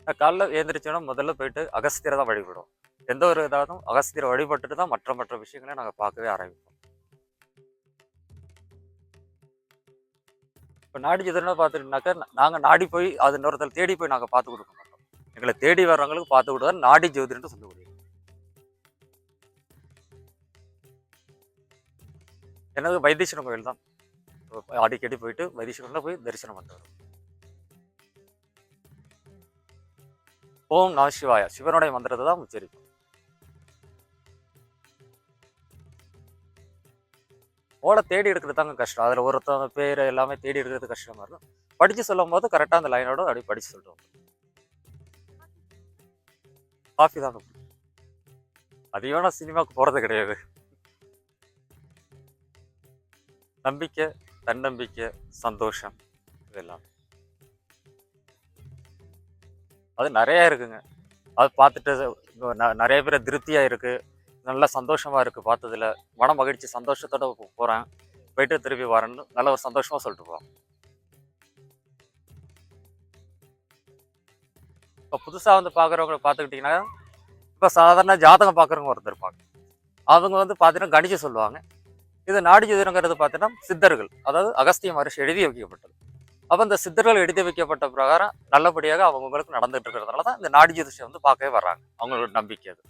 நான் காலைல எழுந்திரிச்சோன்னா முதல்ல போயிட்டு அகஸ்தியரை தான் வழிபடுவோம். எந்த ஒரு இதாலும் அகஸ்தியரை வழிபட்டுட்டு தான் மற்ற மற்ற விஷயங்களை நாங்கள் பார்க்கவே ஆரம்பிப்போம். இப்போ நாடி ஜோதிடம்னு பார்த்துக்கிட்டீங்கன்னாக்கா, நாங்கள் நாடி போய் அது இன்னொருத்தர் தேடி போய் நாங்கள் பார்த்து கொடுக்க மாட்டோம். எங்களை தேடி வர்றவங்களுக்கு பார்த்து கொடுத்தா நாடி ஜோதிடம்னு சொல்லக்கூடியது. எனது வைத்தீஸ்வரன் கோயில் தான். அடிக்கடி போயிட்டு வைத்தீஸ்வரன்ல போய் தரிசனம் பண்ணிட்டு வரோம். ஓம் நம சிவாய சிவனுடைய மந்திரத்தை தான் உச்சரிப்போம். ஓலை தேடி எடுக்கிறது தாங்க கஷ்டம். அதில் ஒருத்தவங்க பேர் எல்லாமே தேடி எடுக்கிறது கஷ்டமா இருக்கும். படித்து சொல்லும் போது கரெக்டாக அந்த லைனோட அப்படி படித்து சொல்லுவோம். காஃபி தாங்க. அதிகமாக நான் சினிமாவுக்கு போகிறது கிடையாது. நம்பிக்கை, தன்னம்பிக்கை, சந்தோஷம் இதெல்லாம் அது நிறையா இருக்குங்க. அது பார்த்துட்டு நிறைய பேர் திருப்தியாக இருக்குது, நல்லா சந்தோஷமாக இருக்குது. பார்த்ததில் மன மகிழ்ச்சி சந்தோஷத்தோடு போகிறேன், போயிட்டு திருப்பி வரேன்னு நல்ல ஒரு சந்தோஷமாக சொல்லிட்டு போகிறோம். இப்போ புதுசாக வந்து பார்க்குறவங்க பார்த்துக்கிட்டிங்கன்னா, இப்போ சாதாரண ஜாதகம் பார்க்குறவங்க ஒருத்தர் இருப்பாங்க. அவங்க வந்து பார்த்தீங்கன்னா கணிச்சு சொல்லுவாங்க. இது நாடி ஜோதிடங்கிறது பார்த்தீங்கன்னா சித்தர்கள், அதாவது அகஸ்திய மகரிஷி எழுதி வைக்கப்பட்டது. அப்போ இந்த சித்தர்கள் எழுதி வைக்கப்பட்ட பிரகாரம் நல்லபடியாக அவங்களுக்கு நடந்துட்டு இருக்கிறதுனால தான் இந்த நாடி ஜோதிஷம் வந்து பார்க்கவே வர்றாங்க. அவங்களோட நம்பிக்கை அது.